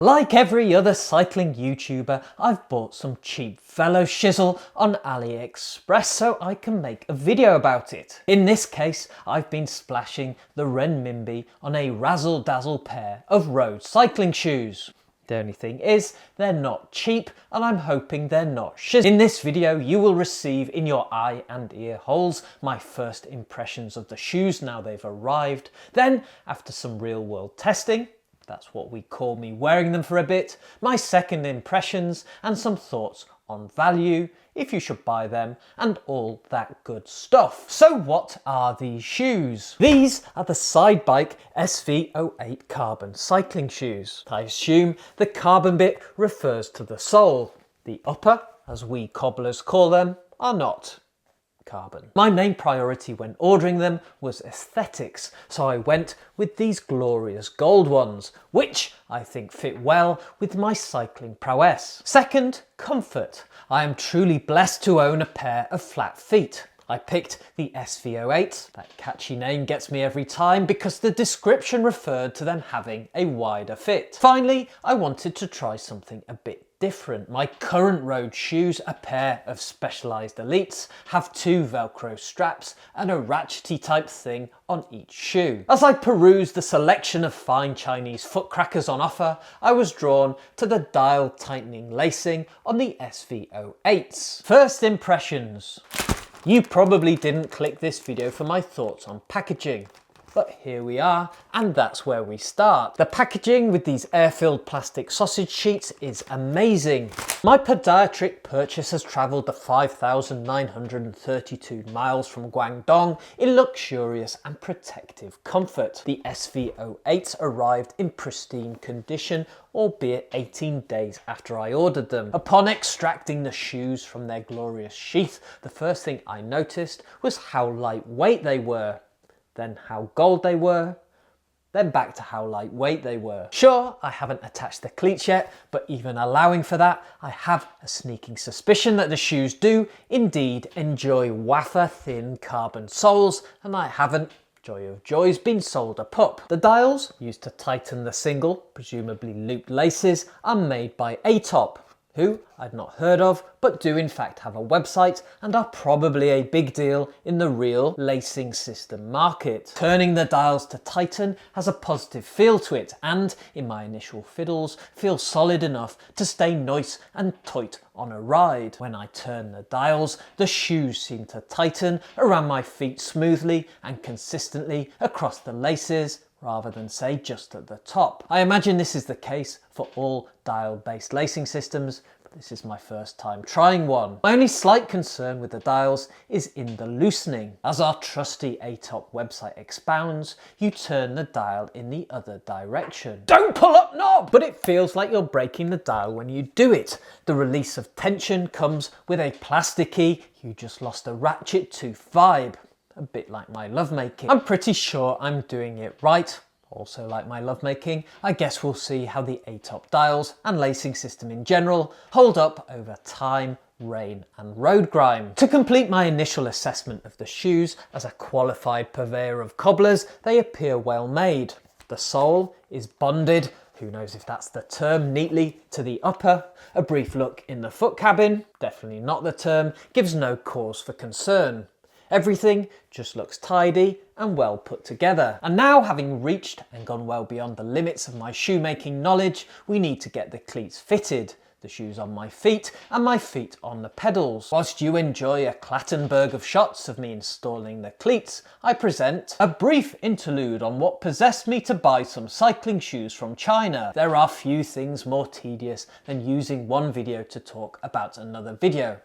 Like every other cycling YouTuber, I've bought some cheap velo shizzle on AliExpress so I can make a video about it. In this case, I've been splashing the renminbi on a razzle-dazzle pair of road cycling shoes. The only thing is, they're not cheap and I'm hoping they're not shizzle. In this video, you will receive in your eye and ear holes my first impressions of the shoes now they've arrived. Then, after some real-world testing, that's what we call me wearing them for a bit, my second impressions and some thoughts on value, if you should buy them, and all that good stuff. So what are these shoes? These are the Sidebike SV08 carbon cycling shoes. I assume the carbon bit refers to the sole. The upper, as we cobblers call them, are not carbon. My main priority when ordering them was aesthetics, so I went with these glorious gold ones, which I think fit well with my cycling prowess. Second, comfort. I am truly blessed to own a pair of flat feet. I picked the SV08, that catchy name gets me every time because the description referred to them having a wider fit. Finally, I wanted to try something a bit different. My current road shoes, a pair of Specialized Elites, have two Velcro straps and a ratchety type thing on each shoe. As I perused the selection of fine Chinese foot crackers on offer, I was drawn to the dial tightening lacing on the SV08s. First impressions. You probably didn't click this video for my thoughts on packaging. But here we are, and that's where we start. The packaging with these air-filled plastic sausage sheets is amazing. My podiatric purchase has travelled the 5,932 miles from Guangdong in luxurious and protective comfort. The SV08s arrived in pristine condition, albeit 18 days after I ordered them. Upon extracting the shoes from their glorious sheath, the first thing I noticed was how lightweight they were. Then how gold they were, then back to how lightweight they were. Sure, I haven't attached the cleats yet, but even allowing for that, I have a sneaking suspicion that the shoes do indeed enjoy wafer thin carbon soles, and I haven't, joy of joys, been sold a pup. The dials, used to tighten the single, presumably looped laces, are made by ATOP, who I'd not heard of, but do in fact have a website and are probably a big deal in the real lacing system market. Turning the dials to tighten has a positive feel to it and, in my initial fiddles, feels solid enough to stay nice and tight on a ride. When I turn the dials, the shoes seem to tighten around my feet smoothly and consistently across the laces, rather than say just at the top. I imagine this is the case for all dial-based lacing systems, but this is my first time trying one. My only slight concern with the dials is in the loosening. As our trusty ATOP website expounds, you turn the dial in the other direction. Don't pull up knob! But it feels like you're breaking the dial when you do it. The release of tension comes with a plasticky, you just lost a ratchet tooth vibe. A bit like my lovemaking. I'm pretty sure I'm doing it right. Also like my lovemaking, I guess we'll see how the ATOP dials and lacing system in general hold up over time, rain and road grime. To complete my initial assessment of the shoes, as a qualified purveyor of cobblers, they appear well made. The sole is bonded, who knows if that's the term, neatly to the upper. A brief look in the foot cabin, definitely not the term, gives no cause for concern. Everything just looks tidy and well put together. And now, having reached and gone well beyond the limits of my shoemaking knowledge, we need to get the cleats fitted. The shoes on my feet and my feet on the pedals. Whilst you enjoy a Clattenburg of shots of me installing the cleats, I present a brief interlude on what possessed me to buy some cycling shoes from China. There are few things more tedious than using one video to talk about another video,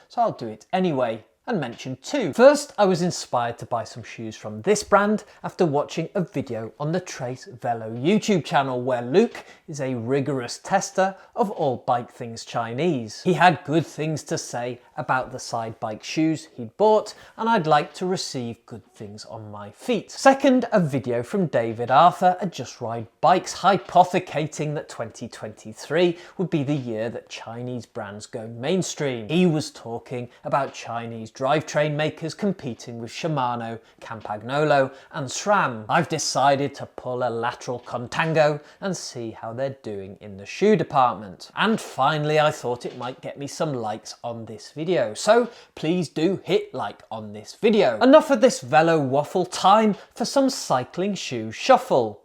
so I'll do it anyway. And mention two. First, I was inspired to buy some shoes from this brand after watching a video on the Trace Velo YouTube channel where Luke is a rigorous tester of all bike things Chinese. He had good things to say about the Sidebike shoes he'd bought, and I'd like to receive good things on my feet. Second, a video from David Arthur at Just Ride Bikes hypothecating that 2023 would be the year that Chinese brands go mainstream. He was talking about Chinese drivetrain makers competing with Shimano, Campagnolo and SRAM. I've decided to pull a lateral contango and see how they're doing in the shoe department. And finally, I thought it might get me some likes on this video, so please do hit like on this video. Enough of this velo waffle, time for some cycling shoe shuffle.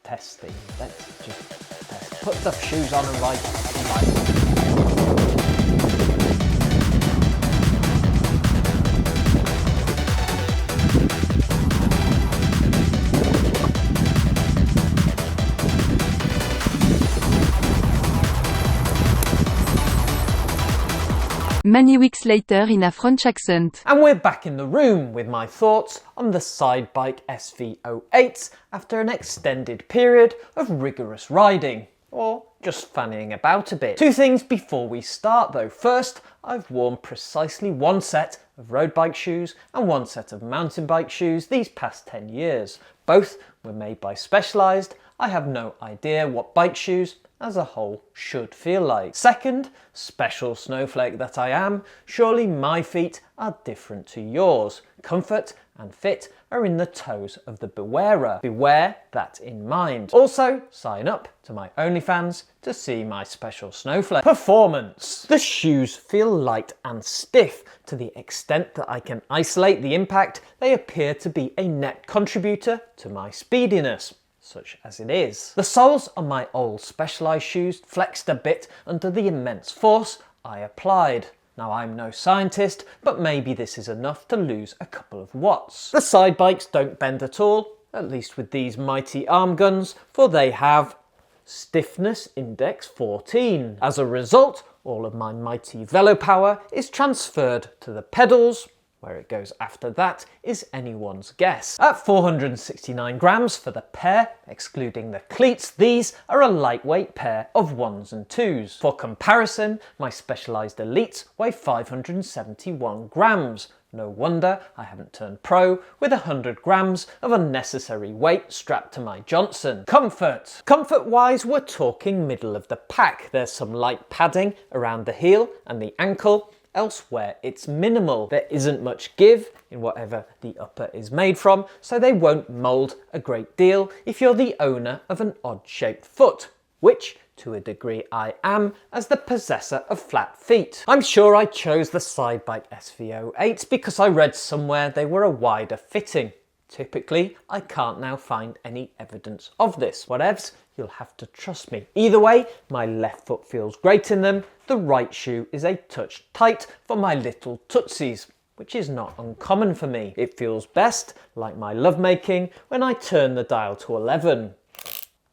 Testing. Let's just test. Put the shoes on and ride. Many weeks later in a French accent. And we're back in the room with my thoughts on the Sidebike SV08 after an extended period of rigorous riding, or just fannying about a bit. Two things before we start though. First, I've worn precisely one set of road bike shoes and one set of mountain bike shoes these past 10 years. Both were made by Specialized. I have no idea what bike shoes as a whole should feel like. Second, special snowflake that I am, surely my feet are different to yours. Comfort and fit are in the toes of the bewearer. Beware that in mind. Also, sign up to my OnlyFans to see my special snowflake. Performance. The shoes feel light and stiff. To the extent that I can isolate the impact, they appear to be a net contributor to my speediness, such as it is. The soles on my old Specialized shoes flexed a bit under the immense force I applied. Now, I'm no scientist, but maybe this is enough to lose a couple of watts. The side bikes don't bend at all, at least with these mighty arm guns, for they have stiffness index 14. As a result, all of my mighty velo power is transferred to the pedals. Where it goes after that is anyone's guess. At 469 grams for the pair, excluding the cleats, these are a lightweight pair of 1s and 2s. For comparison, my Specialized Elites weigh 571 grams. No wonder I haven't turned pro with 100 grams of unnecessary weight strapped to my Johnson. Comfort. Comfort-wise, we're talking middle of the pack. There's some light padding around the heel and the ankle. Elsewhere, it's minimal. There isn't much give in whatever the upper is made from, so they won't mould a great deal if you're the owner of an odd-shaped foot, which, to a degree, I am as the possessor of flat feet. I'm sure I chose the Sidebike SV08 because I read somewhere they were a wider fitting. Typically, I can't now find any evidence of this. Whatevs, you'll have to trust me. Either way, my left foot feels great in them. The right shoe is a touch tight for my little tootsies, which is not uncommon for me. It feels best, like my lovemaking, when I turn the dial to 11,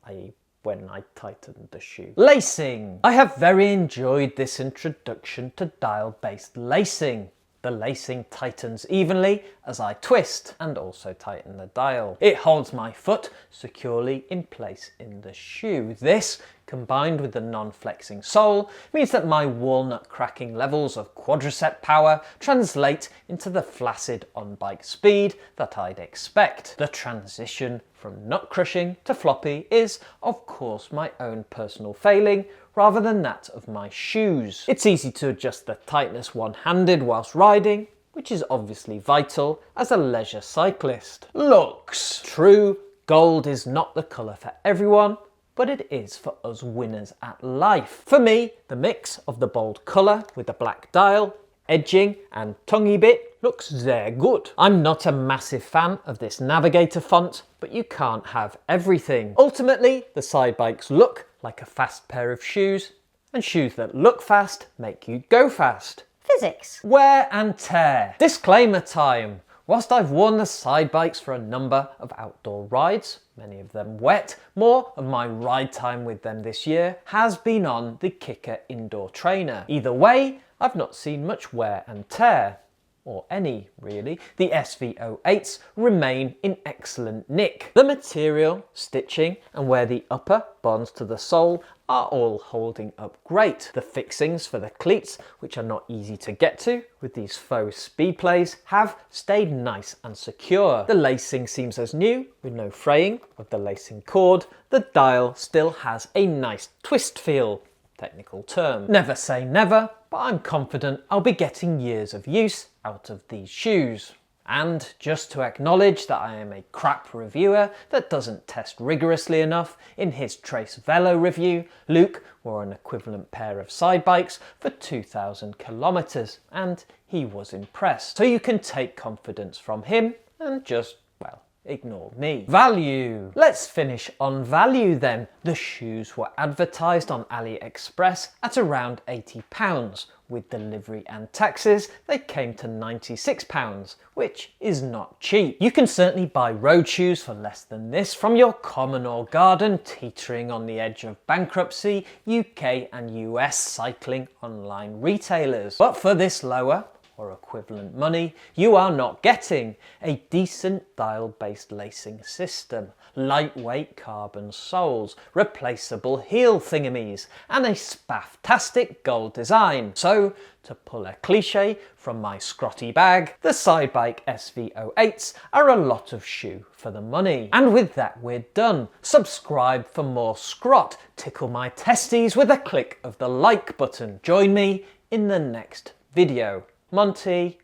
i.e. when I tighten the shoe. Lacing. I have very enjoyed this introduction to dial-based lacing. The lacing tightens evenly as I twist and also tighten the dial. It holds my foot securely in place in the shoe. This, combined with the non-flexing sole, means that my walnut cracking levels of quadricep power translate into the flaccid on-bike speed that I'd expect. The transition from nut crushing to floppy is, of course, my own personal failing, rather than that of my shoes. It's easy to adjust the tightness one-handed whilst riding, which is obviously vital as a leisure cyclist. Looks. True, gold is not the colour for everyone, but it is for us winners at life. For me, the mix of the bold colour with the black dial, edging and tonguey bit looks very good. I'm not a massive fan of this navigator font, but you can't have everything. Ultimately, the Sidebikes look like a fast pair of shoes, and shoes that look fast make you go fast. Physics. Wear and tear. Disclaimer time. Whilst I've worn the Sidebikes for a number of outdoor rides, many of them wet, more of my ride time with them this year has been on the Kicker indoor trainer. Either way, I've not seen much wear and tear. Or any, really. The SV08s remain in excellent nick. The material, stitching, and where the upper bonds to the sole are all holding up great. The fixings for the cleats, which are not easy to get to with these faux speed plays, have stayed nice and secure. The lacing seems as new, with no fraying of the lacing cord. The dial still has a nice twist feel. Technical term. Never say never, but I'm confident I'll be getting years of use out of these shoes. And just to acknowledge that I am a crap reviewer that doesn't test rigorously enough, in his Trace Velo review, Luke wore an equivalent pair of side bikes for 2,000 kilometers and he was impressed. So you can take confidence from him and just, well, ignore me. Value. Let's finish on value then. The shoes were advertised on AliExpress at around £80. With delivery and taxes, they came to £96, which is not cheap. You can certainly buy road shoes for less than this from your common or garden teetering on the edge of bankruptcy UK and US cycling online retailers. But for this lower, or equivalent money, you are not getting a decent dial-based lacing system, lightweight carbon soles, replaceable heel thingamies, and a spaff-tastic gold design. So, to pull a cliche from my scrotty bag, the Sidebike SV08s are a lot of shoe for the money. And with that, we're done. Subscribe for more scrot. Tickle my testes with a click of the like button. Join me in the next video. Monty,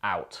out.